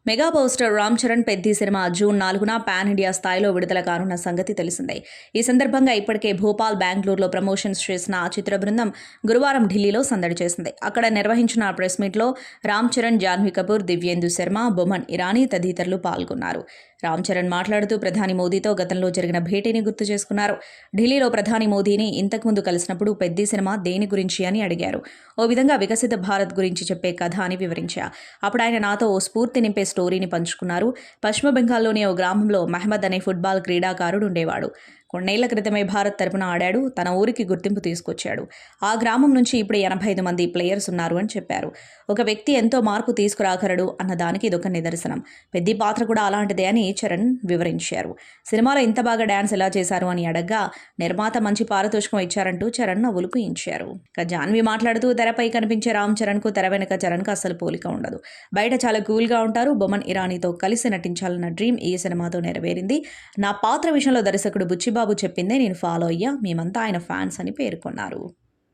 Mega power star Ram Charan Peddi cinema June 4న pan India స్థాయిలో విడుదల కానున్న సంగతి తెలిసిందే. ఈ సందర్భంగా ఇప్పటికే భోపాల్, బెంగళూరులో ప్రమోషన్స్ చేసిన ఆ చిత్ర బృందం గురువారం ఢిల్లీలో సందడి చేసింది. అక్కడ నిర్వహించిన ప్రెస్ మీట్లో రామ్ చరణ్, జాహ్నవి కపూర్, దివ్యేందు శర్మ, బొమన్ ఇరానీ తదితరులు పాల్గొన్నారు. రామ్ చరణ్ మాట్లాడుతూ ప్రధాని మోదీతో గతంలో జరిగిన భేటీని గుర్తు చేసుకున్నారు. ఢిల్లీలో ప్రధాని మోదీని ఇంతకుముందు కలిసినప్పుడు పెద్ది సినిమా దేని గురించి అని అడిగారు. ఓ విధంగా వికసిత భారత్ గురించి చెప్పే కథ అని వివరించా. అప్పుడు ఆయన నాతో ఓ స్ఫూర్తి నింపే స్టోరీని పంచుకున్నారు. పశ్చిమ బెంగాల్లోని ఓ గ్రామంలో మహ్మద్ అనే ఫుట్బాల్ క్రీడాకారుడు ఉండేవాడు. కొన్నేళ్ల క్రితమే భారత్ తరపున ఆడాడు. తన ఊరికి గుర్తింపు తీసుకొచ్చాడు. ఆ గ్రామం నుంచి ఇప్పుడు 85 మంది ప్లేయర్స్ ఉన్నారు అని చెప్పారు. ఒక వ్యక్తి ఎంతో మార్పు తీసుకురాగలడు అన్న దానికి ఇదొక నిదర్శనం. పెద్ది పాత్ర కూడా అలాంటిదే అని చరణ్ వివరించారు. సినిమాలో ఇంత బాగా డాన్స్ ఎలా చేశారు అని అడగ్గా నిర్మాత మంచి పారితోషికం ఇచ్చారంటూ చరణ్ నవ్వులు పూయించారు. ఇక జాహ్నవి మాట్లాడుతూ తెరపై కనిపించే రామ్ చరణ్కు తెర వెనుక చరణ్కు అస్సలు పోలిక ఉండదు. బయట చాలా కూల్గా ఉంటారు. బొమన్ ఇరానీతో కలిసి నటించాలన్న డ్రీమ్ ఈ సినిమాతో నెరవేరింది. నా పాత్ర విషయంలో దర్శకుడు బుచ్చిబాబు చెప్పిందే నేను ఫాలో అయ్యా. మేమంతా ఆయన ఫ్యాన్స్ అని పేర్కొన్నారు.